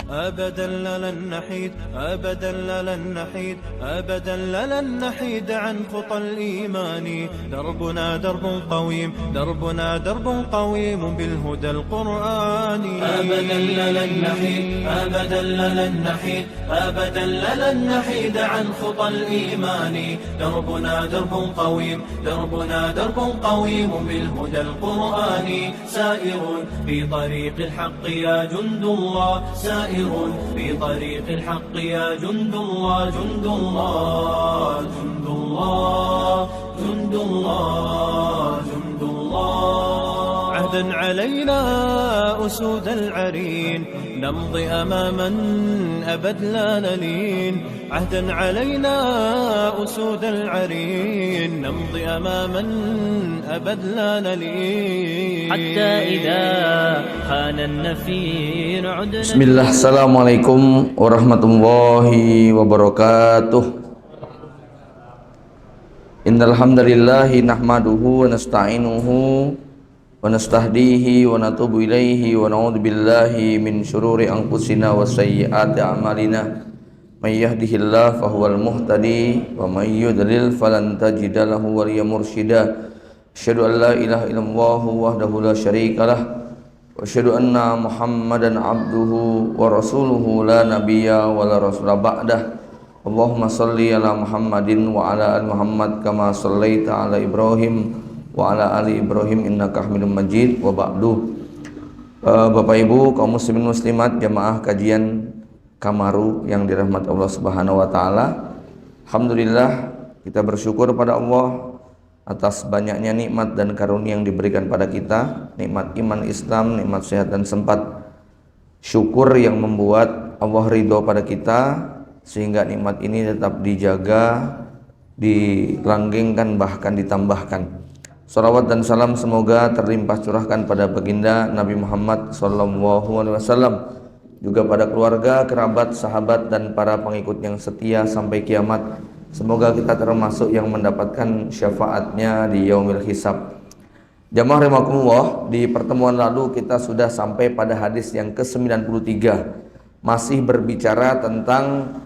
أبدا لن نحيد أبدا لن نحيد أبدا لن نحيد عن خطى الإيمان. دربنا درب قويم دربنا درب قويم بالهدى القرآني. أبدا لن نحيد أبدا لن نحيد أبدا لن نحيد عن خطى الإيمان. دربنا درب قويم دربنا درب قويم بالهدى القرآني. سائر في طريق الحق يا جند الله سائر في طريق الحق يا جند الله جند الله جند الله جند الله جند الله. عهدا علينا أسود العرين نمضي أماما أبد لا نلين. عهدا علينا أسود العرين نمضي أماما أبد لا نلين. حتى إذا حان النفير عدنا. بسم الله. Assalamualaikum warahmatullahi wabarakatuh. Innal hamdalillahi nahmaduhu wa nasta'inuhu wa nastahdihi wa natubu ilaihi wa na'udzu billahi min syururi anfusina wa sayyiati a'malina. May yahdihillahu fahuwal muhtadi wa may yudlil falan tajida lahu waliya mursyida. Asyhadu an la ilaha illallah wahdahu la syarikalah wa asyhadu anna Muhammadan abduhu wa rasuluhu la nabiyya wa la rasula ba'dah. Allahumma salli ala Muhammadin wa ala ali Muhammad kama sallaita ala Ibrahim wa ala ali Ibrahim innaka Hamidum Majid. Wa ba'du. Bapak Ibu kaum muslimin muslimat jamaah kajian Kamaru yang dirahmati Allah Subhanahu wa taala. Alhamdulillah kita bersyukur pada Allah atas banyaknya nikmat dan karunia yang diberikan pada kita, nikmat iman Islam, nikmat sehat dan sempat. Syukur yang membuat Allah ridho pada kita sehingga nikmat ini tetap dijaga, dilanggengkan bahkan ditambahkan. Salawat dan salam semoga terlimpah curahkan pada baginda Nabi Muhammad SAW, juga pada keluarga, kerabat, sahabat dan para pengikut yang setia sampai kiamat. Semoga kita termasuk yang mendapatkan syafaatnya di yaumil hisab. Jamaah rahimakumullah, di pertemuan lalu kita sudah sampai pada hadis yang ke-93, masih berbicara tentang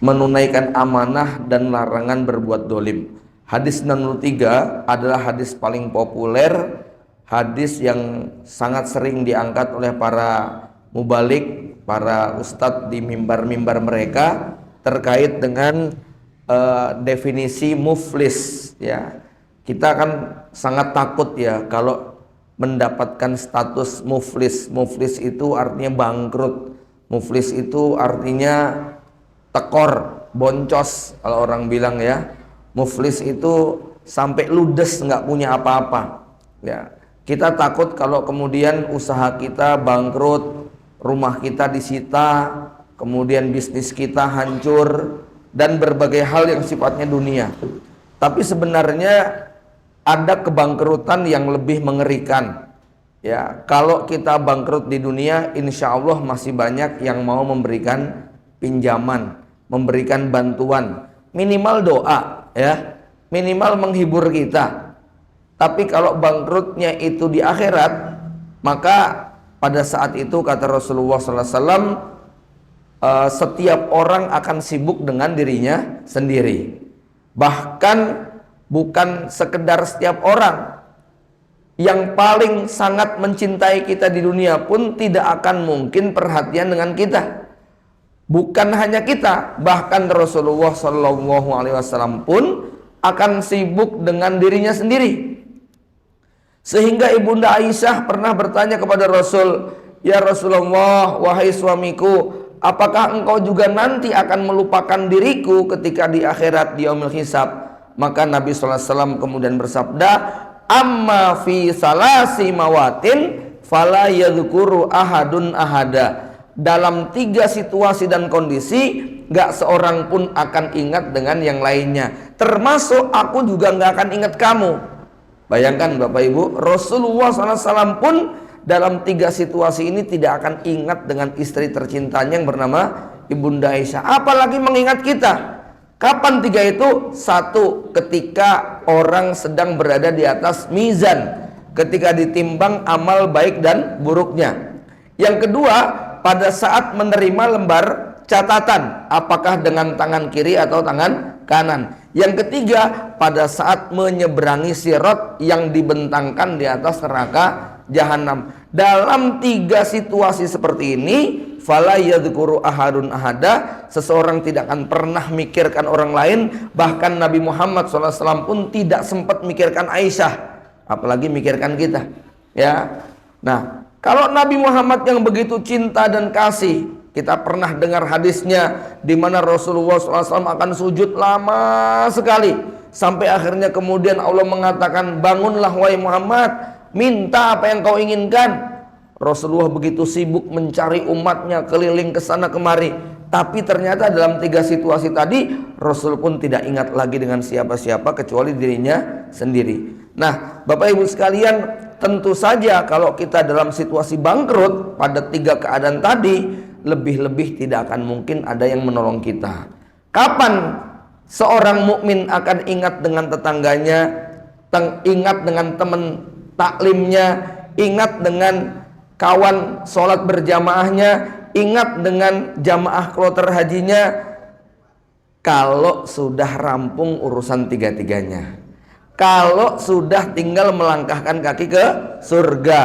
menunaikan amanah dan larangan berbuat dolim. Hadis 93 adalah hadis paling populer, hadis yang sangat sering diangkat oleh para mubalik, para ustadz di mimbar-mimbar mereka terkait dengan definisi muflis. Ya, kita kan sangat takut ya kalau mendapatkan status muflis. Muflis itu artinya bangkrut. Muflis itu artinya tekor, boncos kalau orang bilang ya. Muflis itu sampai ludes nggak punya apa-apa. Ya, kita takut kalau kemudian usaha kita bangkrut, rumah kita disita, kemudian bisnis kita hancur dan berbagai hal yang sifatnya dunia. Tapi sebenarnya ada kebangkrutan yang lebih mengerikan. Ya, kalau kita bangkrut di dunia, insya Allah masih banyak yang mau memberikan pinjaman, memberikan bantuan, minimal doa, ya, minimal menghibur kita. Tapi kalau bangkrutnya itu di akhirat, maka pada saat itu kata Rasulullah SAW, setiap orang akan sibuk dengan dirinya sendiri. Bahkan bukan sekedar setiap orang, yang paling sangat mencintai kita di dunia pun tidak akan mungkin perhatian dengan kita. Bukan hanya kita, bahkan Rasulullah SAW pun akan sibuk dengan dirinya sendiri. Sehingga Ibunda Aisyah pernah bertanya kepada Rasul, "Ya Rasulullah, wahai suamiku, apakah engkau juga nanti akan melupakan diriku ketika di akhirat di yaumil hisab?" Maka Nabi SAW kemudian bersabda, "Amma fi salasi mawatin fala yadhkuru ahadun ahada." Dalam 3 situasi dan kondisi gak seorang pun akan ingat dengan yang lainnya, termasuk aku juga gak akan ingat kamu. Bayangkan Bapak Ibu, Rasulullah SAW pun dalam 3 situasi ini tidak akan ingat dengan istri tercintanya yang bernama Ibunda Aisyah, apalagi mengingat kita. Kapan 3 itu? 1, ketika orang sedang berada di atas mizan, ketika ditimbang amal baik dan buruknya. Yang kedua, pada saat menerima lembar catatan, apakah dengan tangan kiri atau tangan kanan. Yang ketiga, pada saat menyeberangi sirat yang dibentangkan di atas neraka jahanam. Dalam 3 situasi seperti ini, fala yadhkuru ahadun ahada, seseorang tidak akan pernah mikirkan orang lain. Bahkan Nabi Muhammad SAW pun tidak sempat mikirkan Aisyah, apalagi mikirkan kita, ya. Nah, kalau Nabi Muhammad yang begitu cinta dan kasih, kita pernah dengar hadisnya di mana Rasulullah SAW akan sujud lama sekali, sampai akhirnya kemudian Allah mengatakan, bangunlah wahai Muhammad, minta apa yang kau inginkan. Rasulullah begitu sibuk mencari umatnya keliling ke sana kemari, tapi ternyata dalam 3 situasi tadi Rasul pun tidak ingat lagi dengan siapa-siapa kecuali dirinya sendiri. Nah, Bapak Ibu sekalian, tentu saja kalau kita dalam situasi bangkrut pada 3 keadaan tadi, lebih-lebih tidak akan mungkin ada yang menolong kita. Kapan seorang mukmin akan ingat dengan tetangganya, ingat dengan teman taklimnya, ingat dengan kawan sholat berjamaahnya, ingat dengan jamaah kloter hajinya, kalau sudah rampung urusan 3-tiganya, kalau sudah tinggal melangkahkan kaki ke surga.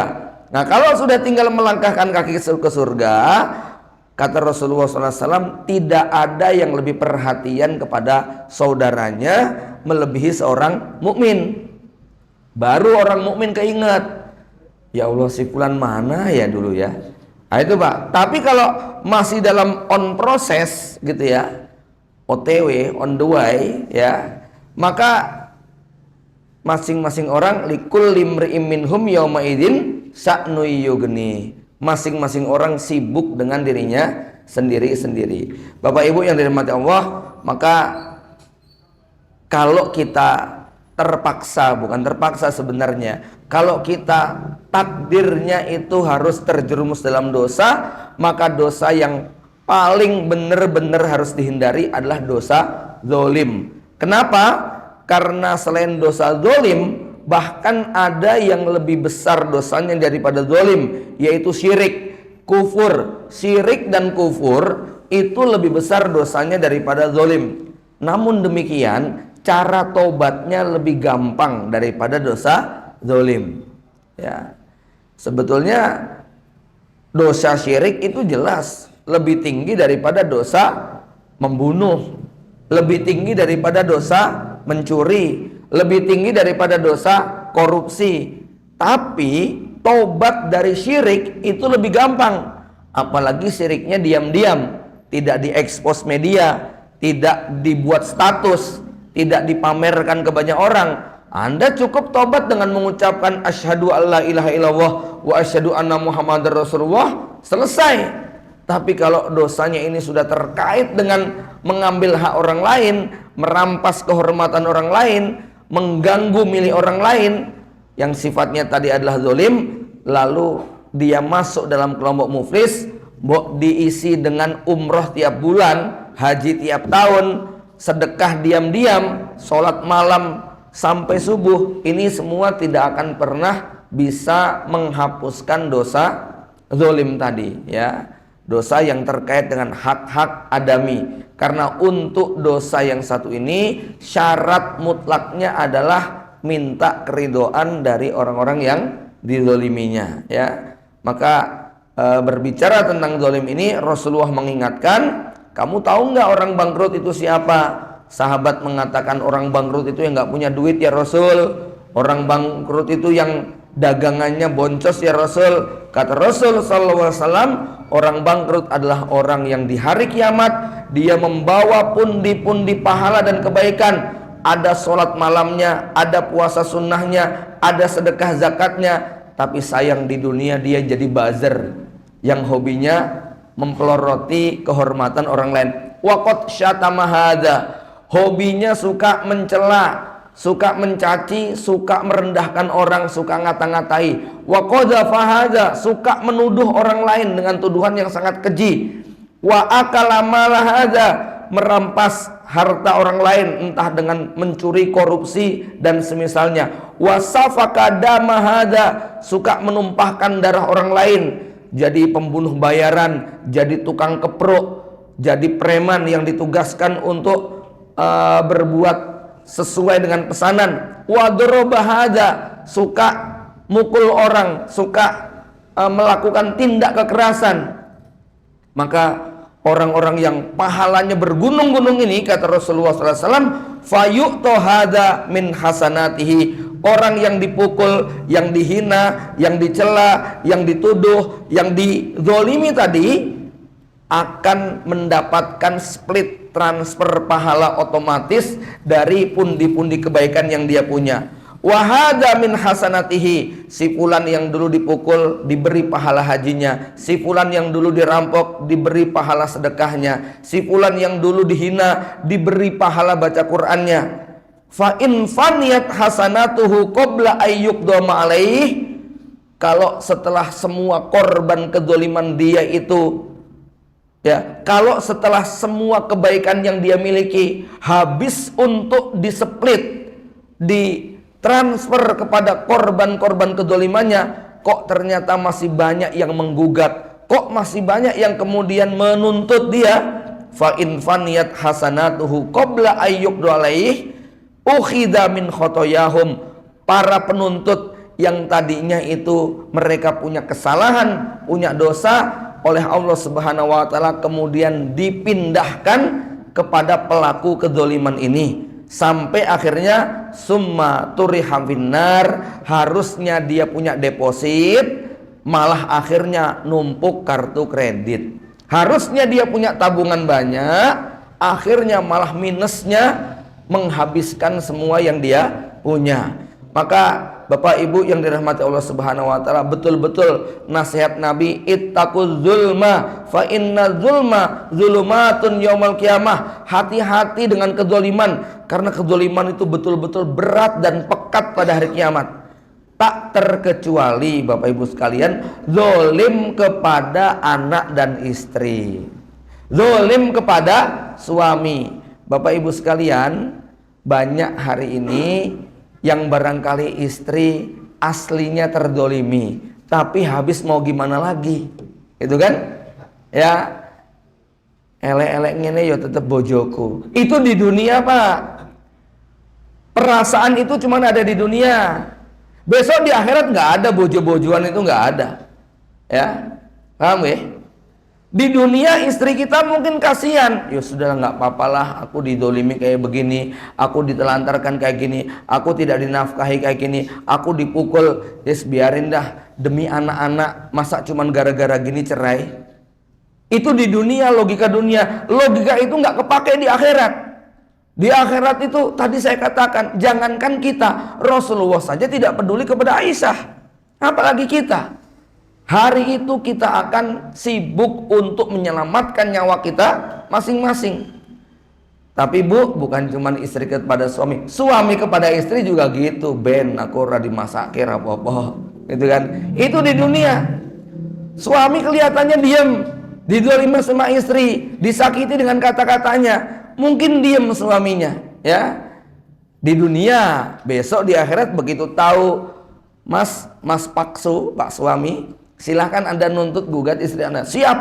Nah, kalau sudah tinggal melangkahkan kaki ke surga, kata Rasulullah SAW, tidak ada yang lebih perhatian kepada saudaranya melebihi seorang mukmin. Baru orang mukmin keinget, ya Allah, si fulan mana ya dulu ya. Nah, itu Pak. Tapi kalau masih dalam on proses gitu ya, OTW, on the way ya, maka masing-masing orang likul limri'im minhum yauma idzin sa'nu yughni. Masing-masing orang sibuk dengan dirinya sendiri-sendiri. Bapak Ibu yang dirahmati Allah, maka kalau kita terpaksa, bukan terpaksa sebenarnya, kalau kita takdirnya itu harus terjerumus dalam dosa, maka dosa yang paling benar-benar harus dihindari adalah dosa zalim. Kenapa? Karena selain dosa zalim, bahkan ada yang lebih besar dosanya daripada zalim, yaitu syirik, kufur. Syirik dan kufur itu lebih besar dosanya daripada zalim. Namun demikian, cara tobatnya lebih gampang daripada dosa zalim. Ya, sebetulnya dosa syirik itu jelas lebih tinggi daripada dosa membunuh, lebih tinggi daripada dosa mencuri, lebih tinggi daripada dosa korupsi. Tapi tobat dari syirik itu lebih gampang, apalagi syiriknya diam-diam, tidak diekspos media, tidak dibuat status, tidak dipamerkan ke banyak orang. Anda cukup tobat dengan mengucapkan asyhadu alla ilaha illallah wa asyhadu anna muhammadar rasulullah, selesai. Tapi kalau dosanya ini sudah terkait dengan mengambil hak orang lain, merampas kehormatan orang lain, mengganggu milik orang lain yang sifatnya tadi adalah zalim, lalu dia masuk dalam kelompok muflis, diisi dengan umroh tiap bulan, haji tiap tahun, sedekah diam-diam, sholat malam sampai subuh, ini semua tidak akan pernah bisa menghapuskan dosa zalim tadi, ya, dosa yang terkait dengan hak-hak adami. Karena untuk dosa yang satu ini syarat mutlaknya adalah minta keridhaan dari orang-orang yang dizaliminya, ya. Maka berbicara tentang zalim ini, Rasulullah mengingatkan, kamu tahu nggak orang bangkrut itu siapa? Sahabat mengatakan, orang bangkrut itu yang nggak punya duit ya Rasul. Orang bangkrut itu yang dagangannya boncos ya Rasul. Kata Rasul SAW, orang bangkrut adalah orang yang di hari kiamat dia membawa pundi-pundi pahala dan kebaikan. Ada sholat malamnya, ada puasa sunnahnya, ada sedekah zakatnya, tapi sayang di dunia dia jadi buzzer yang hobinya mempeloroti kehormatan orang lain. Waqad syatama hadza, hobinya suka mencela, suka mencaci, suka merendahkan orang, suka ngata-ngatai. Wa qadhafa hadza, suka menuduh orang lain dengan tuduhan yang sangat keji. Wa akala mala hadza, merampas harta orang lain, entah dengan mencuri, korupsi dan semisalnya. Wasafaka dama hada, suka menumpahkan darah orang lain, jadi pembunuh bayaran, jadi tukang keprok, jadi preman yang ditugaskan untuk berbuat sesuai dengan pesanan. Wadroba hada, suka mukul orang, suka melakukan tindak kekerasan. Maka orang-orang yang pahalanya bergunung-gunung ini, kata Rasulullah SAW, fayu'to hada min hasanatihi, orang yang dipukul, yang dihina, yang dicela, yang dituduh, yang dizolimi tadi akan mendapatkan split transfer pahala otomatis dari pundi-pundi kebaikan yang dia punya. Wahada min hasanatihi, si fulan yang dulu dipukul diberi pahala hajinya, si fulan yang dulu dirampok diberi pahala sedekahnya, si fulan yang dulu dihina diberi pahala baca Qur'annya. Fa in faniyat hasanatuhu qabla ayyuqdama alaih, kalau setelah semua korban kedzaliman dia itu, ya, kalau setelah semua kebaikan yang dia miliki habis untuk diseplit, ditransfer kepada korban-korban kedzalimannya, kok ternyata masih banyak yang menggugat, kok masih banyak yang kemudian menuntut dia. Fa in faniyat hasanatuhu qabla ayyuqdu alaih ukhidha min khotoyahum, para penuntut yang tadinya itu mereka punya kesalahan, punya dosa, oleh Allah Subhanahu wa taala kemudian dipindahkan kepada pelaku kedzaliman ini, sampai akhirnya summa turiham finnar, harusnya dia punya deposit, malah akhirnya numpuk kartu kredit. Harusnya dia punya tabungan banyak, akhirnya malah minusnya menghabiskan semua yang dia punya. Maka Bapak Ibu yang dirahmati Allah Subhanahu wa taala, betul-betul nasihat Nabi, ittaquz zulma fa inna zulma zulumatun yaumal qiyamah. Hati-hati dengan kezaliman, karena kezaliman itu betul-betul berat dan pekat pada hari kiamat. Tak terkecuali Bapak Ibu sekalian, zalim kepada anak dan istri, zalim kepada suami. Bapak Ibu sekalian, banyak hari ini yang barangkali istri aslinya terdolimi, tapi habis mau gimana lagi, itu kan? Ya, elek-elek ngene yo tetep bojoku. Itu di dunia, Pak. Perasaan itu cuma ada di dunia. Besok di akhirat nggak ada bojo-bojoan, itu nggak ada. Ya, paham ya? Di dunia istri kita mungkin kasihan, ya sudah nggak apa-apalah, aku didolimi kayak begini, aku ditelantarkan kayak gini, aku tidak dinafkahi kayak gini, aku dipukul, yes biarin dah, demi anak-anak, masa cuman gara-gara gini cerai. Itu di dunia, logika dunia. Logika itu nggak kepake di akhirat. Di akhirat itu tadi saya katakan, jangankan kita, Rasulullah saja tidak peduli kepada Aisyah, apalagi kita. Hari itu kita akan sibuk untuk menyelamatkan nyawa kita masing-masing. Tapi Bu, bukan cuma istri kepada suami, suami kepada istri juga gitu. Ben, aku ora dimasake apa-apa, gitu kan? Itu di dunia. Suami kelihatannya diam, didolimi sama istri, disakiti dengan kata-katanya, mungkin diam suaminya, ya. Di dunia, besok di akhirat begitu tahu, Mas paksu, Pak suami, silahkan Anda nuntut gugat istri Anda. Siap.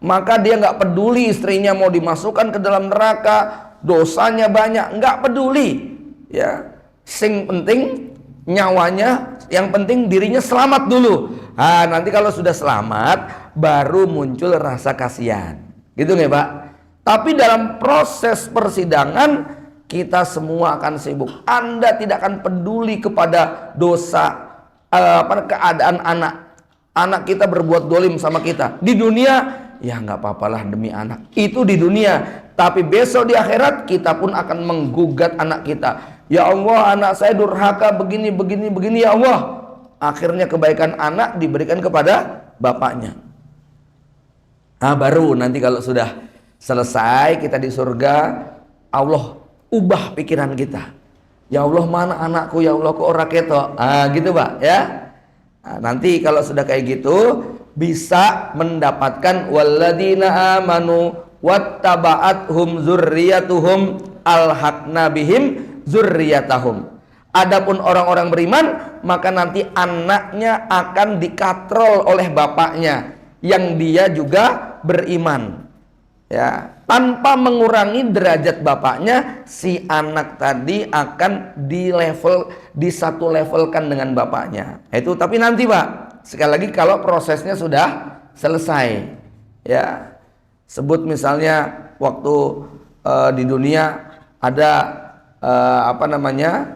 Maka dia nggak peduli istrinya mau dimasukkan ke dalam neraka, dosanya banyak, nggak peduli. Ya, sing penting nyawanya, yang penting dirinya selamat dulu. Nanti kalau sudah selamat, baru muncul rasa kasihan. Gitu nggak Pak? Tapi dalam proses persidangan kita semua akan sibuk. Anda tidak akan peduli kepada dosa, keadaan anak. Anak kita berbuat dolim sama kita. Di dunia, ya nggak apa-apalah demi anak. Itu di dunia. Tapi besok di akhirat kita pun akan menggugat anak kita. Ya Allah, anak saya durhaka begini ya Allah. Akhirnya kebaikan anak diberikan kepada bapaknya. Baru nanti kalau sudah selesai kita di surga, Allah ubah pikiran kita. Ya Allah, mana anakku, ya Allah, kok ora ketok. Gitu Pak, ya. Nanti kalau sudah kayak gitu bisa mendapatkan walladzina amanu wattaba'athum dzurriyyatuhum alhaqna bihim dzurriyyatahum. Adapun orang-orang beriman, maka nanti anaknya akan dikatrol oleh bapaknya yang dia juga beriman. Ya, tanpa mengurangi derajat bapaknya, si anak tadi akan disatu levelkan dengan bapaknya. Itu tapi nanti, Pak. Sekali lagi kalau prosesnya sudah selesai. Ya. Sebut misalnya waktu di dunia ada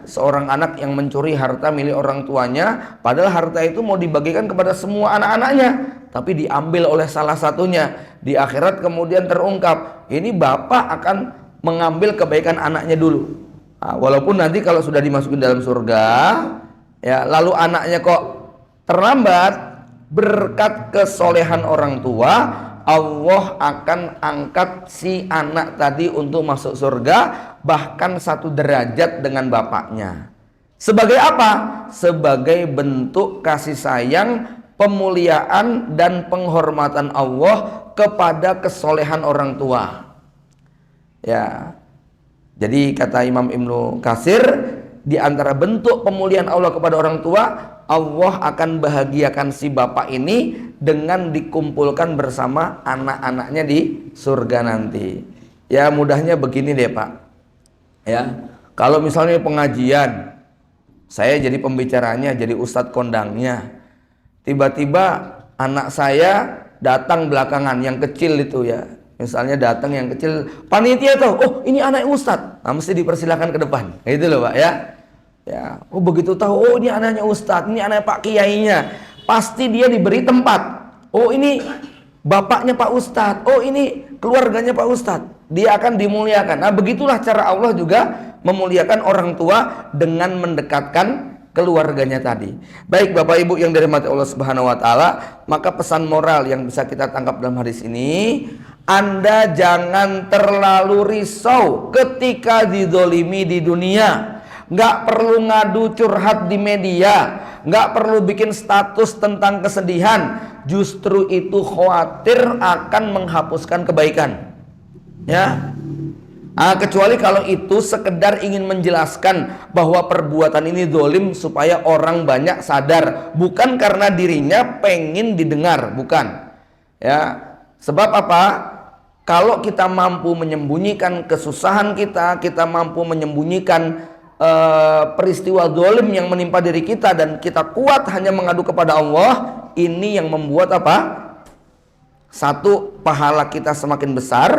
seorang anak yang mencuri harta milik orang tuanya, padahal harta itu mau dibagikan kepada semua anak-anaknya, tapi diambil oleh salah satunya. Di akhirat kemudian terungkap, ini bapak akan mengambil kebaikan anaknya dulu. Nah, walaupun nanti kalau sudah dimasukin dalam surga, ya, lalu anaknya kok terlambat, berkat kesolehan orang tua, Allah akan angkat si anak tadi untuk masuk surga, bahkan satu derajat dengan bapaknya. Sebagai apa? Sebagai bentuk kasih sayang, pemuliaan dan penghormatan Allah kepada kesolehan orang tua. Ya. Jadi kata Imam Ibnu Katsir, di antara bentuk pemuliaan Allah kepada orang tua, Allah akan bahagiakan si bapak ini dengan dikumpulkan bersama anak-anaknya di surga nanti. Ya, mudahnya begini deh, Pak. Ya, kalau misalnya pengajian, saya jadi pembicaranya, jadi ustadz kondangnya. Tiba-tiba anak saya datang belakangan, yang kecil itu ya. Misalnya datang yang kecil, panitia tuh, oh ini anak ustadz. Nah, mesti dipersilakan ke depan. Itu loh, Pak, ya. Ya, oh begitu tahu, oh ini anaknya ustadz, ini anak Pak Kiainya, pasti dia diberi tempat. Oh ini bapaknya Pak Ustadz, oh ini keluarganya Pak Ustadz, dia akan dimuliakan. Nah, begitulah cara Allah juga memuliakan orang tua dengan mendekatkan keluarganya tadi. Baik Bapak Ibu yang dirahmati Allah Subhanahu wa taala, maka pesan moral yang bisa kita tangkap dalam hadis ini, Anda jangan terlalu risau ketika dizolimi di dunia. Nggak perlu ngadu curhat di media, nggak perlu bikin status tentang kesedihan. Justru itu khawatir akan menghapuskan kebaikan. Ya, kecuali kalau itu sekedar ingin menjelaskan bahwa perbuatan ini zalim supaya orang banyak sadar, bukan karena dirinya pengen didengar, bukan. Ya, sebab apa? Kalau kita mampu menyembunyikan kesusahan kita mampu menyembunyikan peristiwa zalim yang menimpa diri kita, dan kita kuat hanya mengadu kepada Allah, ini yang membuat apa? Satu, pahala kita semakin besar.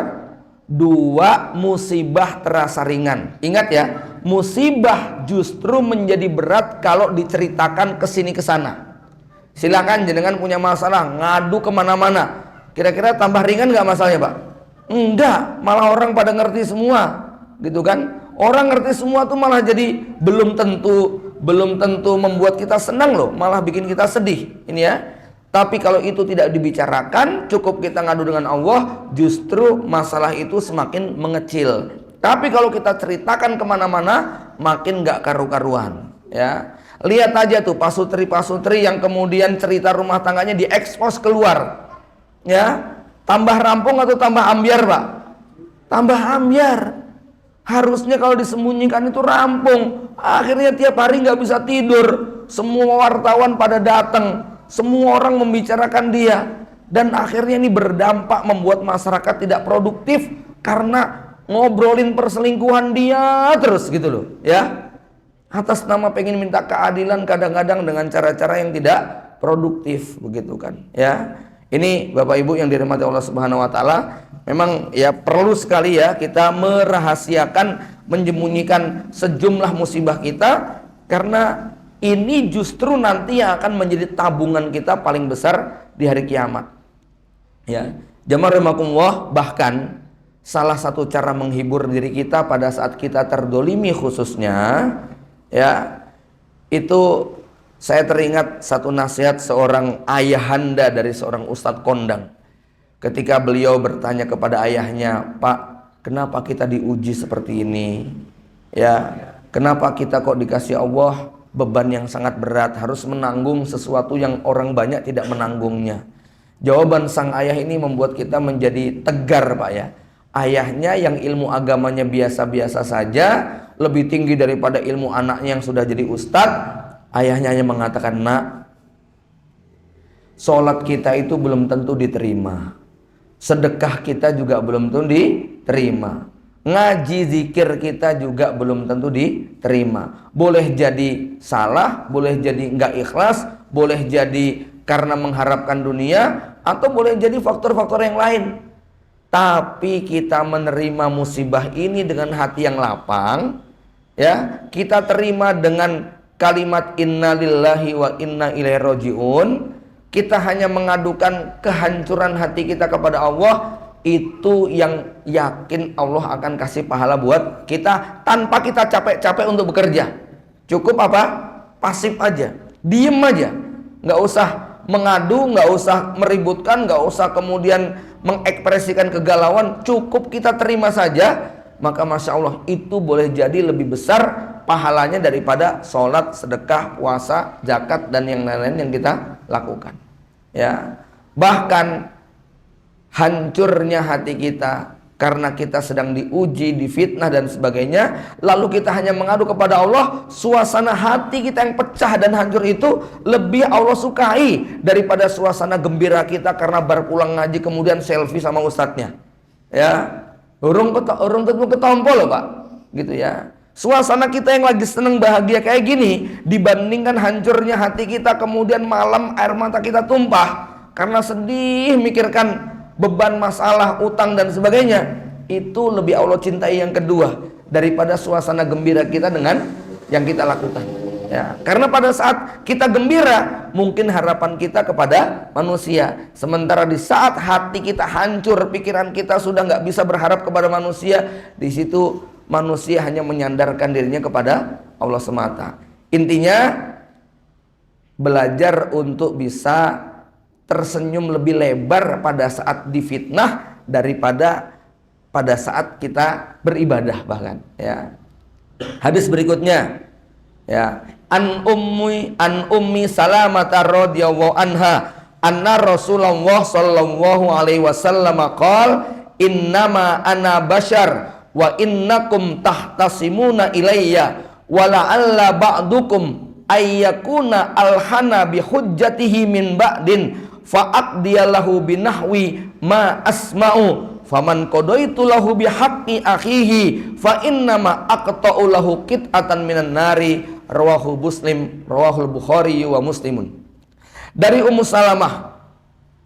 Dua, musibah terasa ringan. Ingat ya, musibah justru menjadi berat kalau diceritakan kesini kesana. Silakan jenengan punya masalah, ngadu kemana-mana, kira-kira tambah ringan nggak masalahnya, Pak? Enggak, malah orang pada ngerti semua, gitu kan? Orang ngerti semua tuh malah jadi belum tentu membuat kita senang loh, malah bikin kita sedih. Ini ya. Tapi kalau itu tidak dibicarakan, cukup kita ngadu dengan Allah, justru masalah itu semakin mengecil. Tapi kalau kita ceritakan kemana-mana, makin gak karu-karuan. Ya, lihat aja tuh pasutri-pasutri yang kemudian cerita rumah tangganya diekspos keluar. Ya, tambah rampung atau tambah ambiar, Pak? Tambah ambiar. Harusnya kalau disembunyikan itu rampung. Akhirnya tiap hari nggak bisa tidur. Semua wartawan pada datang, semua orang membicarakan dia, dan akhirnya ini berdampak membuat masyarakat tidak produktif karena ngobrolin perselingkuhan dia terus gitu loh, ya. Atas nama pengen minta keadilan, kadang-kadang dengan cara-cara yang tidak produktif begitu kan, ya. Ini Bapak Ibu yang dirahmati Allah Subhanahu wa taala, memang ya perlu sekali ya kita merahasiakan, menyembunyikan sejumlah musibah kita, karena ini justru nanti yang akan menjadi tabungan kita paling besar di hari kiamat. Ya, jamaah rahimakumullah, bahkan salah satu cara menghibur diri kita pada saat kita terdolimi khususnya, ya, itu saya teringat satu nasihat seorang ayahanda dari seorang ustadz kondang. Ketika beliau bertanya kepada ayahnya, "Pak, kenapa kita diuji seperti ini? Ya, kenapa kita kok dikasih Allah beban yang sangat berat, harus menanggung sesuatu yang orang banyak tidak menanggungnya?" Jawaban sang ayah ini membuat kita menjadi tegar, Pak, ya. Ayahnya yang ilmu agamanya biasa-biasa saja, lebih tinggi daripada ilmu anaknya yang sudah jadi ustadz. Ayahnya hanya mengatakan, nak, sholat kita itu belum tentu diterima, sedekah kita juga belum tentu diterima, ngaji zikir kita juga belum tentu diterima. Boleh jadi salah, boleh jadi nggak ikhlas, boleh jadi karena mengharapkan dunia, atau boleh jadi faktor-faktor yang lain. Tapi kita menerima musibah ini dengan hati yang lapang, ya, kita terima dengan kalimat innalillahi wa inna ilaihi rajiun. Kita hanya mengadukan kehancuran hati kita kepada Allah. Itu yang yakin Allah akan kasih pahala buat kita tanpa kita capek-capek untuk bekerja. Cukup apa? Pasif aja, diem aja, nggak usah mengadu, nggak usah meributkan, nggak usah kemudian mengekspresikan kegalauan. Cukup kita terima saja, maka masya Allah itu boleh jadi lebih besar pahalanya daripada sholat, sedekah, puasa, zakat dan yang lain-lain yang kita lakukan. Ya, bahkan hancurnya hati kita karena kita sedang diuji, difitnah dan sebagainya, lalu kita hanya mengadu kepada Allah, suasana hati kita yang pecah dan hancur itu lebih Allah sukai daripada suasana gembira kita karena baru pulang ngaji kemudian selfie sama ustadznya. Ya, urung ketemu ketompo loh Pak, gitu ya. Suasana kita yang lagi seneng bahagia kayak gini dibandingkan hancurnya hati kita kemudian malam air mata kita tumpah karena sedih mikirkan beban masalah, utang dan sebagainya. Itu lebih Allah cintai yang kedua daripada suasana gembira kita dengan yang kita lakukan, ya. Karena pada saat kita gembira mungkin harapan kita kepada manusia, sementara di saat hati kita hancur, pikiran kita sudah nggak bisa berharap kepada manusia, di situ manusia hanya menyandarkan dirinya kepada Allah semata. Intinya belajar untuk bisa tersenyum lebih lebar pada saat difitnah daripada pada saat kita beribadah bahkan, ya. Hadis berikutnya, ya, an ummi Salamah radhiyallahu anha anna Rasulullah sallallahu alaihi wasallam qala innama ana bashar wa innakum tahtasimuna ilayya wa la'alla ba'dukum ayyakuna alhana bi hujjatihi min ba'din fa'aqdiyalahu binahwi ma asma'u faman qadaitu lahu bihaqqi akhihi fa innama aqta'u lahu qit'atan minan nari rawahu Muslim, rawahul Bukhari wa Muslimun. Dari Ummu Salamah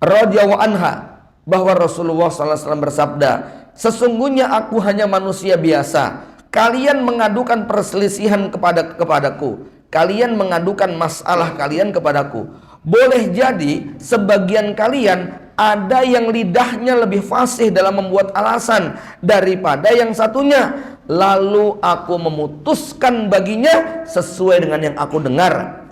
radhiyallahu anha bahwa Rasulullah sallallahu alaihi wasallam bersabda, sesungguhnya aku hanya manusia biasa, kalian mengadukan perselisihan kepadaku, kalian mengadukan masalah kalian kepadaku. Boleh jadi sebagian kalian ada yang lidahnya lebih fasih dalam membuat alasan daripada yang satunya. Lalu aku memutuskan baginya sesuai dengan yang aku dengar.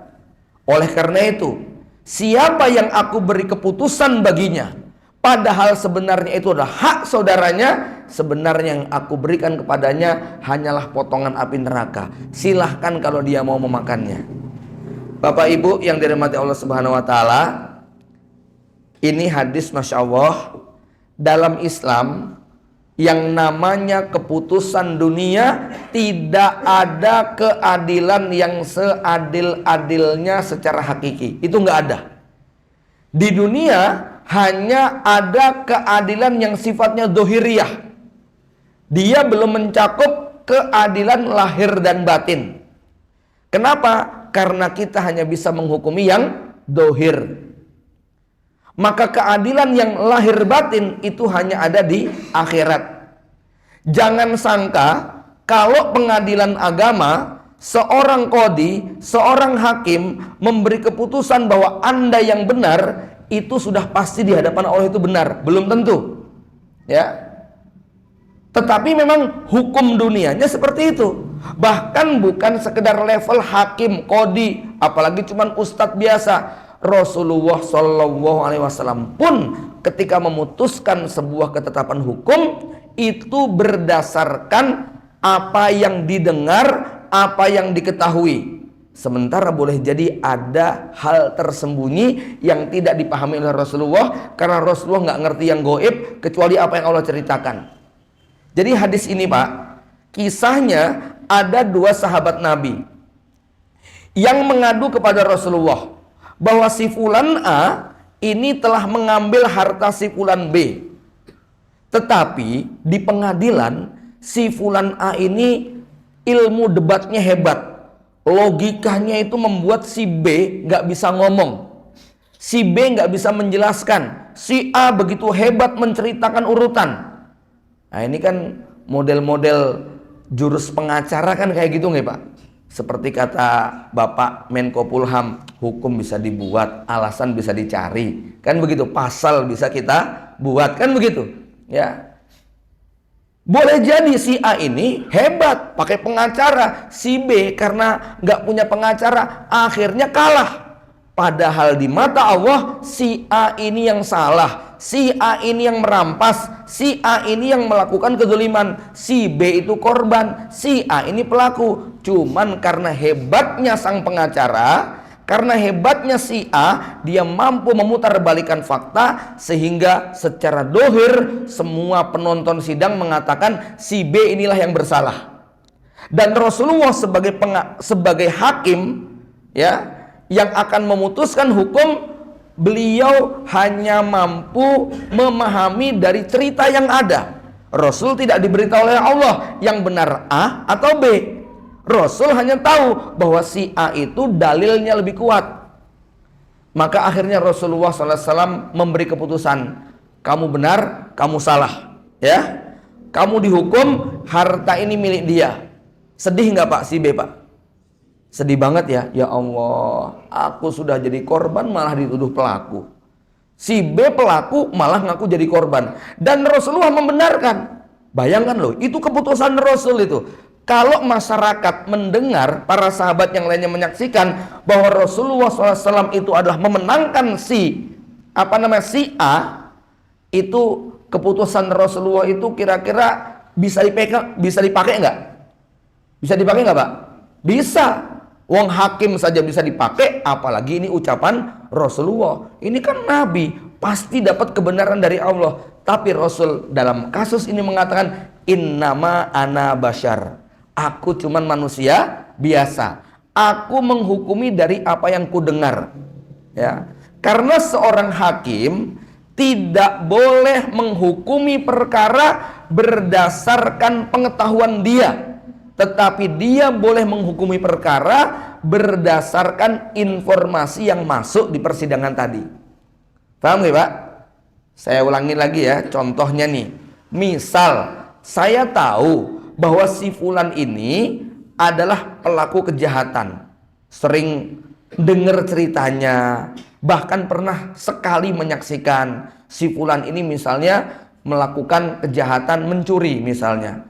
Oleh karena itu, siapa yang aku beri keputusan baginya, padahal sebenarnya itu adalah hak saudaranya, sebenarnya yang aku berikan kepadanya hanyalah potongan api neraka. Silahkan kalau dia mau memakannya. Bapak Ibu yang dirahmati Allah Subhanahu wa taala, ini hadis masya Allah. Dalam Islam yang namanya keputusan dunia tidak ada keadilan yang seadil-adilnya secara hakiki. Itu nggak ada. Di dunia hanya ada keadilan yang sifatnya dohiriyah. Dia belum mencakup keadilan lahir dan batin. Kenapa? Karena kita hanya bisa menghukumi yang dohir. Maka keadilan yang lahir batin itu hanya ada di akhirat. Jangan sangka kalau pengadilan agama, seorang qadhi, seorang hakim memberi keputusan bahwa Anda yang benar, itu sudah pasti di hadapan Allah itu benar. Belum tentu, ya. Tetapi memang hukum dunianya seperti itu. Bahkan bukan sekedar level hakim, qadhi, apalagi cuman ustadz biasa. Rasulullah Shallallahu Alaihi Wasallam pun ketika memutuskan sebuah ketetapan hukum itu berdasarkan apa yang didengar, apa yang diketahui. Sementara boleh jadi ada hal tersembunyi yang tidak dipahami oleh Rasulullah, karena Rasulullah nggak ngerti yang gaib kecuali apa yang Allah ceritakan. Jadi hadis ini Pak, kisahnya ada dua sahabat Nabi yang mengadu kepada Rasulullah bahwa si fulan A ini telah mengambil harta si fulan B. Tetapi di pengadilan si fulan A ini ilmu debatnya hebat. Logikanya itu membuat si B nggak bisa ngomong. Si B nggak bisa menjelaskan. Si A begitu hebat menceritakan urutan. Nah ini kan model-model jurus pengacara kan kayak gitu nggak Pak? Seperti kata Bapak Menko Polham, hukum bisa dibuat, alasan bisa dicari, kan begitu. Pasal bisa kita buat, kan begitu. Ya, boleh jadi si A ini hebat pakai pengacara, si B karena nggak punya pengacara akhirnya kalah. Padahal di mata Allah si A ini yang salah, si A ini yang merampas, si A ini yang melakukan kezaliman, si B itu korban, si A ini pelaku. Cuman karena hebatnya sang pengacara, karena hebatnya si A, dia mampu memutarbalikan fakta sehingga secara dohir semua penonton sidang mengatakan si B inilah yang bersalah. Dan Rasulullah sebagai hakim ya, yang akan memutuskan hukum, beliau hanya mampu memahami dari cerita yang ada. Rasul tidak diberitahu oleh Allah yang benar A atau B. Rasul hanya tahu bahwa si A itu dalilnya lebih kuat. Maka akhirnya Rasulullah SAW memberi keputusan, kamu benar, kamu salah, ya. Kamu dihukum, harta ini milik dia. Sedih nggak Pak si B Pak? Sedih banget ya. Ya Allah, aku sudah jadi korban malah dituduh pelaku. Si B pelaku malah ngaku jadi korban. Dan Rasulullah membenarkan. Bayangkan loh, itu keputusan Rasul itu. Kalau masyarakat mendengar, para sahabat yang lainnya menyaksikan bahwa Rasulullah SAW itu adalah memenangkan si A, itu keputusan Rasulullah itu kira-kira bisa dipakai nggak? Bisa dipakai nggak Pak? Bisa. Wong hakim saja bisa dipakai, apalagi ini ucapan Rasulullah. Ini kan Nabi, pasti dapat kebenaran dari Allah. Tapi Rasul dalam kasus ini mengatakan, innama ana basyar. Aku cuman manusia biasa. Aku menghukumi dari apa yang ku dengar. Ya. Karena seorang hakim tidak boleh menghukumi perkara berdasarkan pengetahuan dia, tetapi dia boleh menghukumi perkara berdasarkan informasi yang masuk di persidangan tadi. Paham nggak Pak? Saya ulangi lagi ya, contohnya nih. Misal saya tahu bahwa si fulan ini adalah pelaku kejahatan, sering dengar ceritanya, bahkan pernah sekali menyaksikan si fulan ini misalnya melakukan kejahatan mencuri misalnya,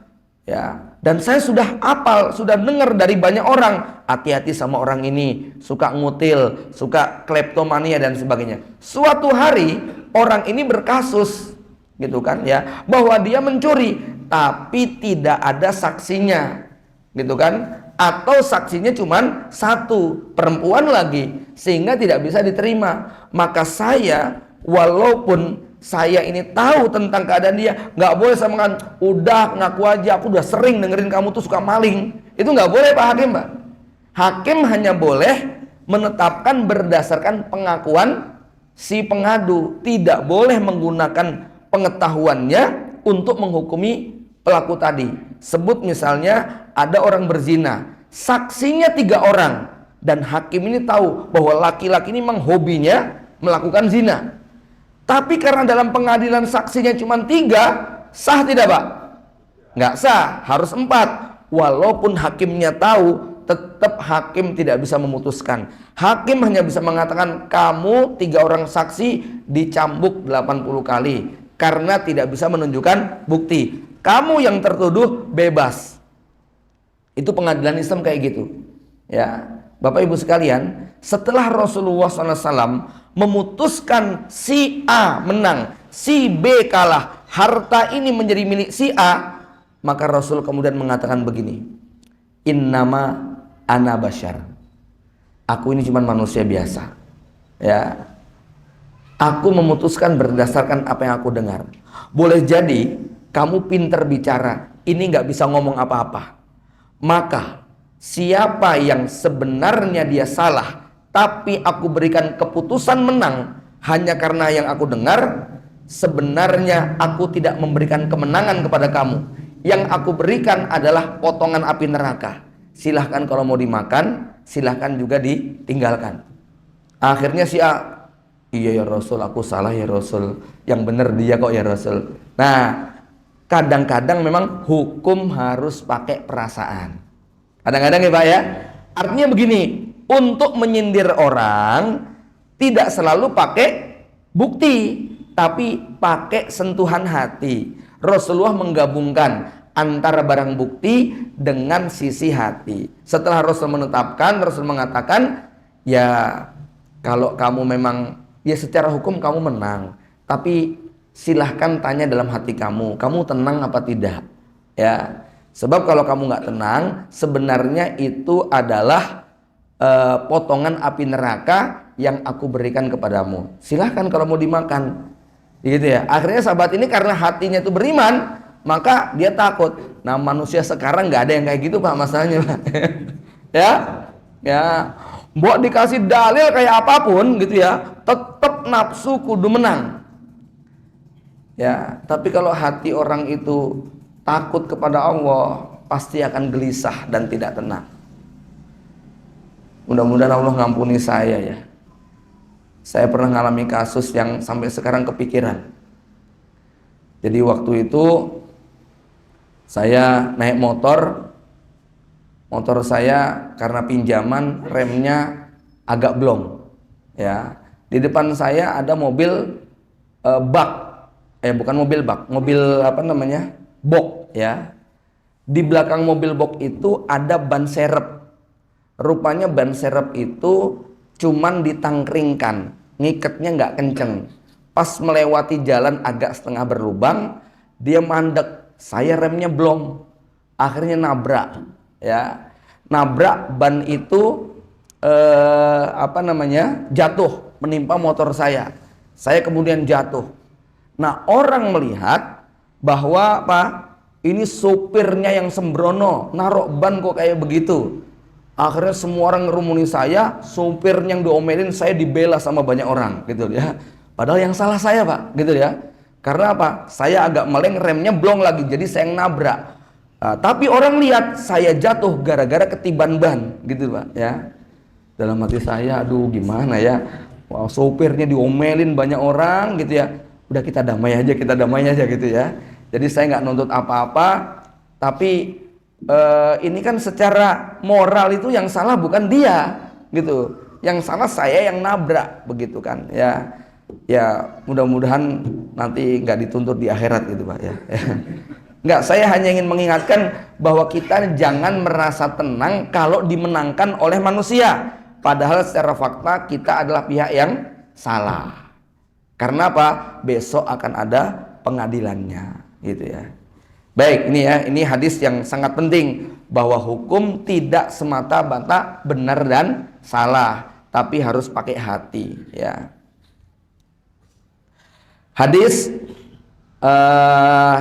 ya. Dan saya sudah hafal, sudah dengar dari banyak orang, hati-hati sama orang ini, suka ngutil, suka kleptomania dan sebagainya. Suatu hari orang ini berkasus, gitu kan ya, bahwa dia mencuri tapi tidak ada saksinya, gitu kan, atau saksinya cuma satu, perempuan lagi, sehingga tidak bisa diterima. Maka saya, walaupun saya ini tahu tentang keadaan dia, nggak boleh saya mengatakan, udah ngaku aja, aku udah sering dengerin kamu tuh suka maling. Itu nggak boleh Pak Hakim Pak. Hakim hanya boleh menetapkan berdasarkan pengakuan si pengadu, tidak boleh menggunakan pengetahuannya untuk menghukumi pelaku tadi. Sebut misalnya ada orang berzina, saksinya 3 orang, dan hakim ini tahu bahwa laki-laki ini memang hobinya melakukan zina. Tapi karena dalam pengadilan saksinya cuma 3, sah tidak Pak? Nggak sah, harus 4. Walaupun hakimnya tahu, tetap hakim tidak bisa memutuskan. Hakim hanya bisa mengatakan kamu 3 orang saksi dicambuk 80 kali karena tidak bisa menunjukkan bukti. Kamu yang tertuduh bebas. Itu pengadilan Islam kayak gitu. Ya, Bapak Ibu sekalian, setelah Rasulullah SAW memutuskan si A menang, si B kalah, harta ini menjadi milik si A, maka Rasul kemudian mengatakan begini, innama ana basyar. Aku ini cuma manusia biasa. Ya. Aku memutuskan berdasarkan apa yang aku dengar. Boleh jadi kamu pinter bicara, ini nggak bisa ngomong apa-apa. Maka siapa yang sebenarnya dia salah, tapi aku berikan keputusan menang hanya karena yang aku dengar, sebenarnya aku tidak memberikan kemenangan kepada kamu. Yang aku berikan adalah potongan api neraka. Silahkan kalau mau dimakan, silahkan juga ditinggalkan. Akhirnya si A, iya ya Rasul, aku salah ya Rasul, yang benar dia kok ya Rasul. Nah, kadang-kadang memang hukum harus pakai perasaan. Kadang-kadang ya Pak ya. Artinya begini, untuk menyindir orang tidak selalu pakai bukti, tapi pakai sentuhan hati. Rasulullah menggabungkan antara barang bukti dengan sisi hati. Setelah Rasul menetapkan, Rasul mengatakan, ya kalau kamu memang, ya secara hukum kamu menang, tapi silahkan tanya dalam hati kamu tenang apa tidak, ya. Sebab kalau kamu nggak tenang, sebenarnya itu adalah potongan api neraka yang aku berikan kepadamu. Silahkan kalau mau dimakan, gitu ya. Akhirnya sahabat ini karena hatinya itu beriman, maka dia takut. Nah, manusia sekarang nggak ada yang kayak gitu Pak, masalahnya Pak. ya, mbok dikasih dalil kayak apapun gitu ya, tetap nafsu kudu menang. Ya, tapi kalau hati orang itu takut kepada Allah, pasti akan gelisah dan tidak tenang. Mudah-mudahan Allah ngampuni saya ya. Saya pernah mengalami kasus yang sampai sekarang kepikiran. Jadi waktu itu saya naik motor saya karena pinjaman remnya agak blong. Ya, di depan saya ada mobil bak, bukan mobil bak, mobil apa namanya, box ya. Di belakang mobil box itu ada ban serep. Rupanya ban serep itu cuman ditangkringkan, ngikatnya nggak kenceng. Pas melewati jalan agak setengah berlubang, dia mandek. Saya remnya blong, akhirnya nabrak, ya. Nabrak ban itu jatuh, menimpa motor saya. Saya kemudian jatuh. Nah, orang melihat bahwa ini sopirnya yang sembrono, naruh ban kok kayak begitu. Akhirnya semua orang ngerumuni saya, sopirnya yang diomelin, saya dibela sama banyak orang gitu ya. Padahal yang salah saya Pak, gitu ya. Karena apa? Saya agak meleng, remnya blong lagi, jadi saya yang nabrak. Tapi orang lihat saya jatuh gara-gara ketiban ban, gitu Pak ya. Dalam hati saya, aduh gimana ya. Wow, sopirnya diomelin banyak orang gitu ya. Udah kita damai aja gitu ya. Jadi saya nggak nuntut apa-apa, tapi ini kan secara moral itu yang salah bukan dia gitu, yang salah saya yang nabrak begitu kan ya. Ya mudah-mudahan nanti nggak dituntut di akhirat gitu Pak ya. Nggak, saya hanya ingin mengingatkan bahwa kita jangan merasa tenang kalau dimenangkan oleh manusia, padahal secara fakta kita adalah pihak yang salah. Karena apa? Besok akan ada pengadilannya gitu ya. Baik, ini hadis yang sangat penting, bahwa hukum tidak semata-mata benar dan salah, tapi harus pakai hati ya. Hadis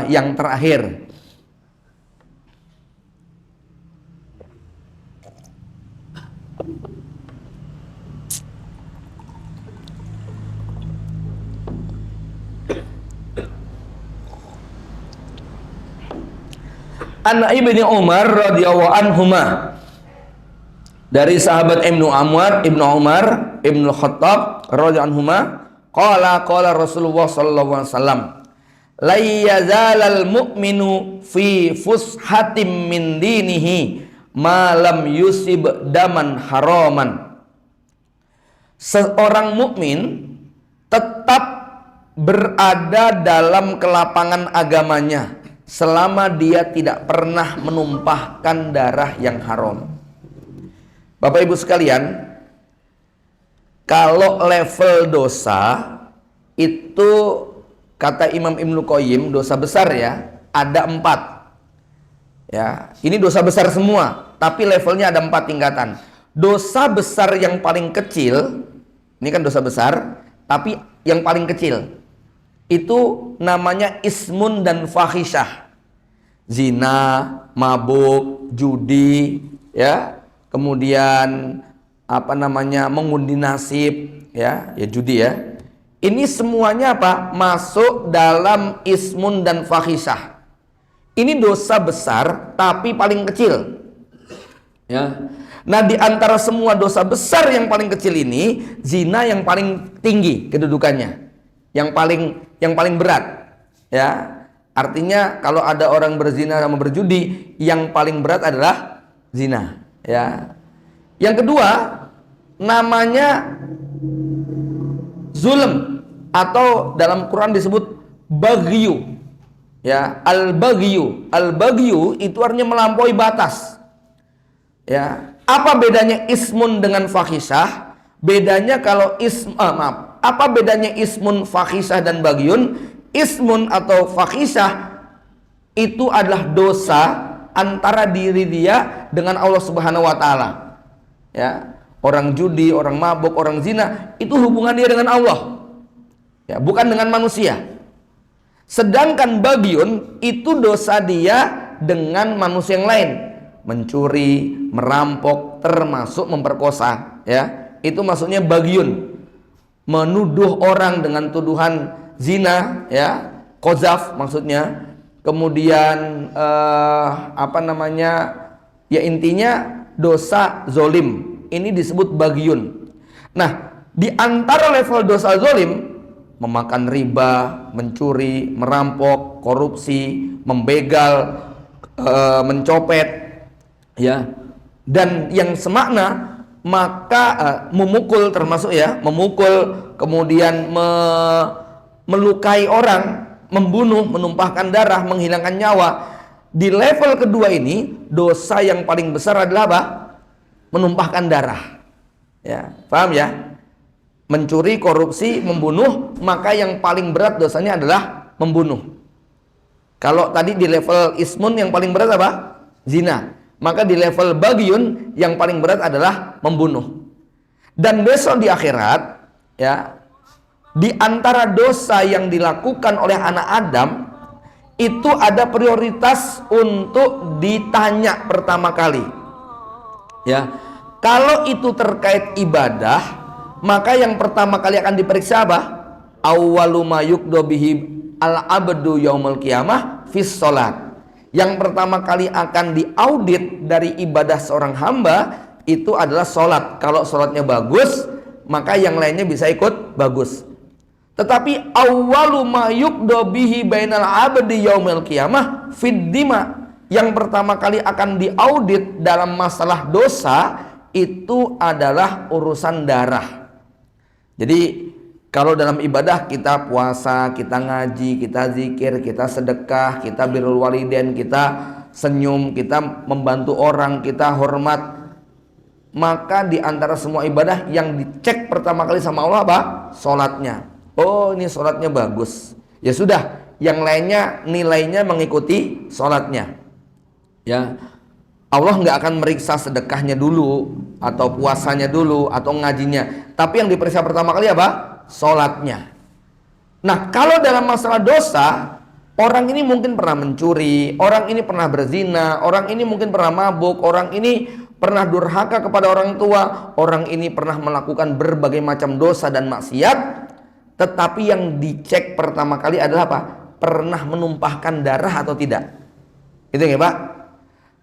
yang terakhir, An Ibnu Umar radhiyallahu anhuma, dari sahabat Ibnu Umar Ibnu Khattab radhiyallahu anhuma, qala Rasulullah sallallahu alaihi wasallam, la yazalal mu'minu fi fushatin min dinihi ma lam yusib daman haraman. Seorang mukmin tetap berada dalam kelapangan agamanya selama dia tidak pernah menumpahkan darah yang haram. Bapak Ibu sekalian, kalau level dosa itu kata Imam Ibnu Qayyim, dosa besar ya, ada 4. Ya, ini dosa besar semua, tapi levelnya ada 4 tingkatan. Dosa besar yang paling kecil, ini kan dosa besar, tapi yang paling kecil. Itu namanya ismun dan fahisyah. Zina, mabuk, judi, ya. Kemudian mengundi nasib, ya judi ya. Ini semuanya apa? Masuk dalam ismun dan fahisyah. Ini dosa besar tapi paling kecil. Ya. Nah, di antara semua dosa besar yang paling kecil ini, zina yang paling tinggi kedudukannya. Yang paling berat. Ya. Artinya kalau ada orang berzina sama berjudi, yang paling berat adalah zina, ya. Yang kedua, namanya zulm, atau dalam Quran disebut baghyu. Ya, al-baghyu. Al-baghyu itu artinya melampaui batas. Ya, apa bedanya ismun dengan fahisyah? Bedanya kalau apa bedanya ismun, fahisyah dan bagyun? Ismun atau fahisyah itu adalah dosa antara diri dia dengan Allah Subhanahu wa taala. Ya, orang judi, orang mabuk, orang zina itu hubungan dia dengan Allah. Ya, bukan dengan manusia. Sedangkan bagyun itu dosa dia dengan manusia yang lain. Mencuri, merampok, termasuk memperkosa, ya. Itu maksudnya bagyun. Menuduh orang dengan tuduhan zina, ya, qazaf maksudnya. Kemudian ya intinya dosa zolim. Ini disebut bagyun. Nah, di antara level dosa zolim, memakan riba, mencuri, merampok, korupsi, membegal, mencopet, ya, dan yang semakna, maka memukul termasuk, ya, memukul, kemudian melukai orang, membunuh, menumpahkan darah, menghilangkan nyawa. Di level kedua ini, dosa yang paling besar adalah apa? Menumpahkan darah. Ya, paham ya? Mencuri, korupsi, membunuh, maka yang paling berat dosanya adalah membunuh. Kalau tadi di level ismun yang paling berat apa? Zina. Maka di level bagyun yang paling berat adalah membunuh. Dan besok di akhirat, ya, di antara dosa yang dilakukan oleh anak Adam itu ada prioritas untuk ditanya pertama kali. Ya, kalau itu terkait ibadah, maka yang pertama kali akan diperiksa apa? Awwalu ma yuqda bihi al-abdu yaumul qiyamah fis shalat. Yang pertama kali akan diaudit dari ibadah seorang hamba itu adalah sholat. Kalau sholatnya bagus, maka yang lainnya bisa ikut bagus. Tetapi awwalu ma yuqda bihi bainal abdi yaumil qiyamah fid dima. Yang pertama kali akan diaudit dalam masalah dosa itu adalah urusan darah. Jadi kalau dalam ibadah kita puasa, kita ngaji, kita zikir, kita sedekah, kita birrul walidain, kita senyum, kita membantu orang, kita hormat, maka di antara semua ibadah yang dicek pertama kali sama Allah apa? Sholatnya. Oh, ini sholatnya bagus. Ya sudah, yang lainnya nilainya mengikuti sholatnya. Ya, Allah nggak akan meriksa sedekahnya dulu, atau puasanya dulu, atau ngajinya. Tapi yang diperiksa pertama kali apa? Sholatnya. Nah, kalau dalam masalah dosa, orang ini mungkin pernah mencuri, orang ini pernah berzina, orang ini mungkin pernah mabuk, orang ini pernah durhaka kepada orang tua, orang ini pernah melakukan berbagai macam dosa dan maksiat. Tetapi yang dicek pertama kali adalah apa? Pernah menumpahkan darah atau tidak? Itu ya Pak?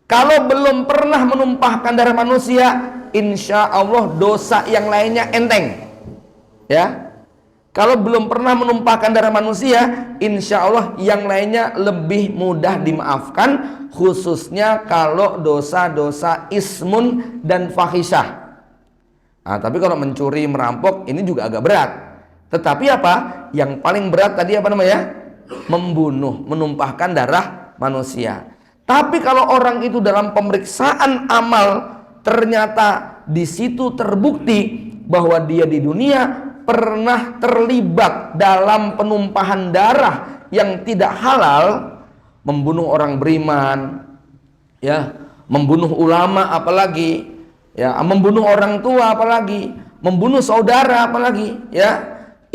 Kalau belum pernah menumpahkan darah manusia, insya Allah dosa yang lainnya enteng. Ya, kalau belum pernah menumpahkan darah manusia, insya Allah yang lainnya lebih mudah dimaafkan, khususnya kalau dosa-dosa ismun dan fahisyah. Nah, tapi kalau mencuri, merampok, ini juga agak berat. Tetapi apa? Yang paling berat tadi apa namanya? Membunuh, menumpahkan darah manusia. Tapi kalau orang itu dalam pemeriksaan amal ternyata di situ terbukti bahwa dia di dunia pernah terlibat dalam penumpahan darah yang tidak halal, membunuh orang beriman, ya, membunuh ulama apalagi, ya, membunuh orang tua apalagi, membunuh saudara apalagi, ya,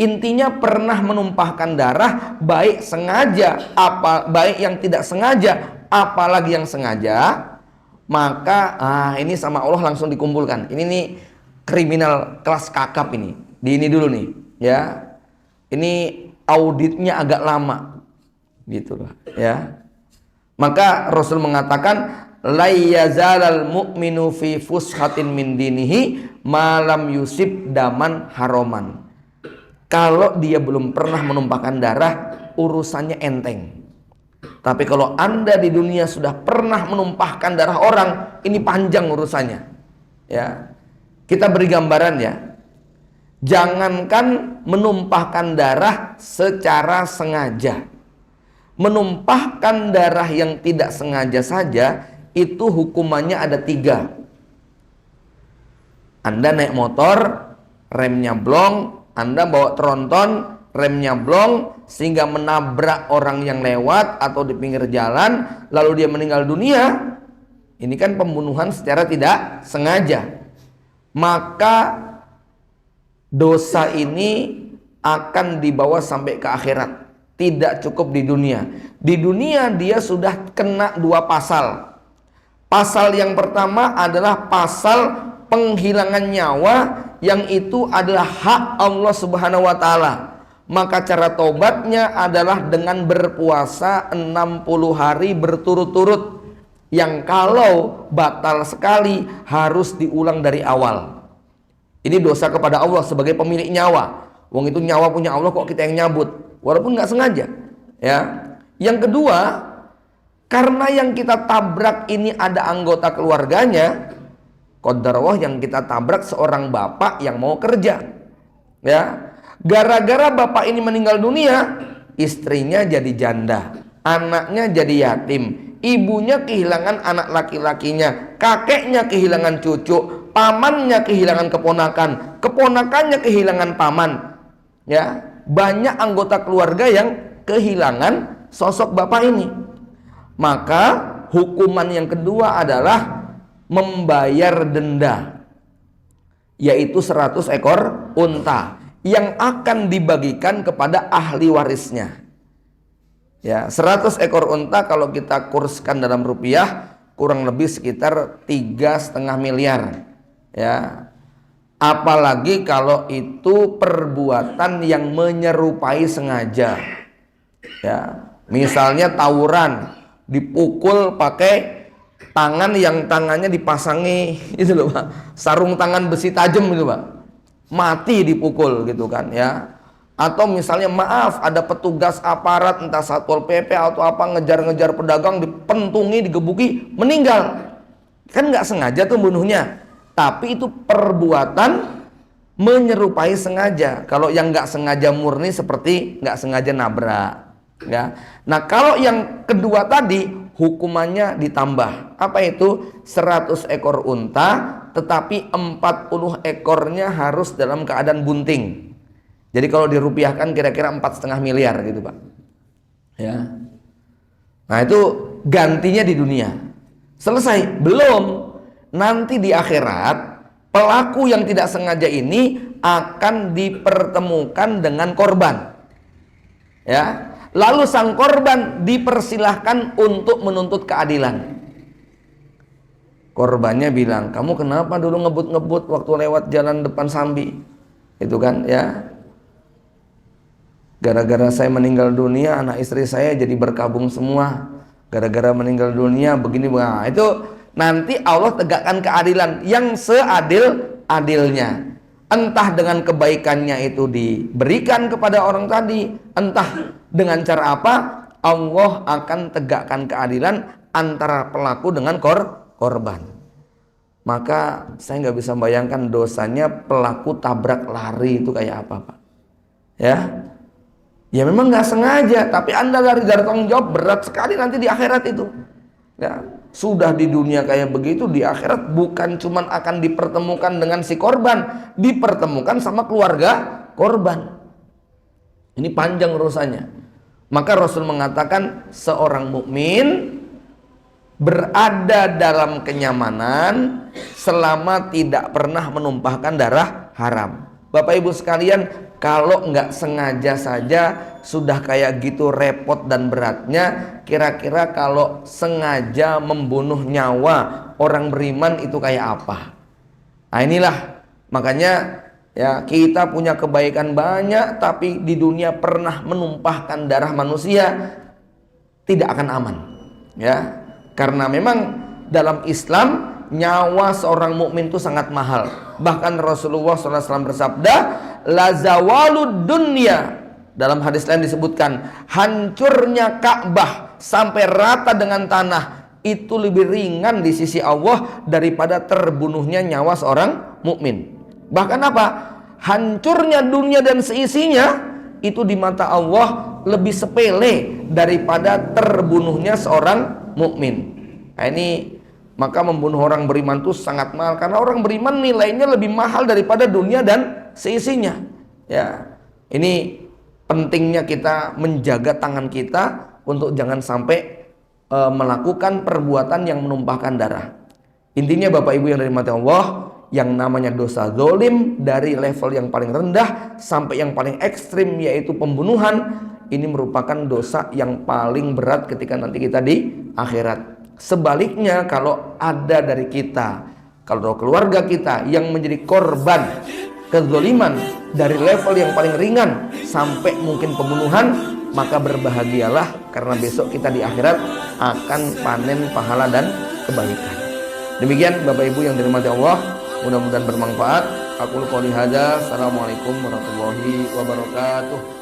Intinya pernah menumpahkan darah, baik sengaja baik yang tidak sengaja, apalagi yang sengaja, maka ini sama Allah langsung dikumpulkan. Ini nih kriminal kelas kakap ini. Di ini dulu nih, ya. Ini auditnya agak lama. Gitu loh, ya. Maka Rasul mengatakan la yazalal mu'minu fi fushatin min dinihi malam yusib daman haroman. Kalau dia belum pernah menumpahkan darah, urusannya enteng. Tapi kalau Anda di dunia sudah pernah menumpahkan darah orang, ini panjang urusannya. Ya. Kita beri gambaran ya. Jangankan menumpahkan darah secara sengaja. Menumpahkan darah yang tidak sengaja saja, itu hukumannya ada 3. Anda naik motor, remnya blong, Anda bawa tronton, remnya blong, sehingga menabrak orang yang lewat atau di pinggir jalan, lalu dia meninggal dunia. Ini kan pembunuhan secara tidak sengaja. Maka dosa ini akan dibawa sampai ke akhirat. Tidak cukup di dunia. Di dunia dia sudah kena 2 pasal. Pasal yang pertama adalah pasal penghilangan nyawa, yang itu adalah hak Allah Subhanahu wa taala. Maka cara tobatnya adalah dengan berpuasa 60 hari berturut-turut, yang kalau batal sekali harus diulang dari awal. Ini dosa kepada Allah sebagai pemilik nyawa. Wong itu nyawa punya Allah, kok kita yang nyabut, walaupun nggak sengaja, ya. Yang kedua, karena yang kita tabrak ini ada anggota keluarganya. Qadarullah yang kita tabrak seorang bapak yang mau kerja, ya. Gara-gara bapak ini meninggal dunia, istrinya jadi janda, anaknya jadi yatim, ibunya kehilangan anak laki-lakinya, kakeknya kehilangan cucu, pamannya kehilangan keponakan, keponakannya kehilangan paman. Ya, banyak anggota keluarga yang kehilangan sosok bapak ini. Maka hukuman yang kedua adalah membayar denda, yaitu 100 ekor unta yang akan dibagikan kepada ahli warisnya. Ya, 100 ekor unta kalau kita kurskan dalam rupiah kurang lebih sekitar 3,5 miliar. Ya. Apalagi kalau itu perbuatan yang menyerupai sengaja. Ya, misalnya tawuran, dipukul pakai tangan yang tangannya dipasangi itu loh, Pak. Sarung tangan besi tajam itu, Pak. Mati dipukul gitu kan, ya. Atau misalnya maaf, ada petugas aparat entah Satpol PP atau apa ngejar-ngejar pedagang, dipentungi, digebuki, meninggal. Kan nggak sengaja tuh bunuhnya. Tapi itu perbuatan menyerupai sengaja. Kalau yang nggak sengaja murni seperti nggak sengaja nabrak, ya. Nah kalau yang kedua tadi hukumannya ditambah. Apa itu? 100 ekor unta, tetapi 40 ekornya harus dalam keadaan bunting. Jadi kalau dirupiahkan kira-kira 4,5 miliar gitu, Pak. Ya. Nah itu gantinya di dunia. Selesai? Belum. Nanti di akhirat pelaku yang tidak sengaja ini akan dipertemukan dengan korban, ya. Lalu sang korban dipersilahkan untuk menuntut keadilan. Korbannya bilang, kamu kenapa dulu ngebut-ngebut waktu lewat jalan depan Sambi, itu kan, ya. Gara-gara saya meninggal dunia, anak istri saya jadi berkabung semua. Gara-gara meninggal dunia begini, nah, itu nanti Allah tegakkan keadilan yang seadil-adilnya. Entah dengan kebaikannya itu diberikan kepada orang tadi, entah dengan cara apa, Allah akan tegakkan keadilan antara pelaku dengan korban. Maka saya nggak bisa bayangkan dosanya pelaku tabrak lari itu kayak apa, Pak. Ya, ya memang nggak sengaja, tapi Anda lari dari tanggung jawab, berat sekali nanti di akhirat itu. Ya, sudah di dunia kayak begitu, di akhirat bukan cuman akan dipertemukan dengan si korban, dipertemukan sama keluarga korban. Ini panjang urusannya. Maka Rasul mengatakan seorang mukmin berada dalam kenyamanan selama tidak pernah menumpahkan darah haram. Bapak Ibu sekalian, kalau nggak sengaja saja sudah kayak gitu repot dan beratnya, kira-kira kalau sengaja membunuh nyawa orang beriman itu kayak apa? Nah inilah makanya ya, kita punya kebaikan banyak tapi di dunia pernah menumpahkan darah manusia, tidak akan aman ya. Karena memang dalam Islam nyawa seorang mukmin itu sangat mahal. Bahkan Rasulullah SAW bersabda, la zawalud dunya, dalam hadis lain disebutkan hancurnya Ka'bah sampai rata dengan tanah itu lebih ringan di sisi Allah daripada terbunuhnya nyawa seorang mukmin. Bahkan apa? Hancurnya dunia dan seisinya itu di mata Allah lebih sepele daripada terbunuhnya seorang mukmin. Nah ini, maka membunuh orang beriman itu sangat mahal, karena orang beriman nilainya lebih mahal daripada dunia dan seisinya. Ya, ini pentingnya kita menjaga tangan kita untuk jangan sampai melakukan perbuatan yang menumpahkan darah. Intinya Bapak Ibu yang dirahmati Allah, yang namanya dosa zalim dari level yang paling rendah sampai yang paling ekstrim yaitu pembunuhan, ini merupakan dosa yang paling berat ketika nanti kita di akhirat. Sebaliknya kalau ada dari kita, kalau keluarga kita yang menjadi korban kezaliman dari level yang paling ringan sampai mungkin pembunuhan, maka berbahagialah karena besok kita di akhirat akan panen pahala dan kebaikan. Demikian Bapak Ibu yang dirahmati Allah, mudah-mudahan bermanfaat. Aku qouli hadza, assalamualaikum warahmatullahi wabarakatuh.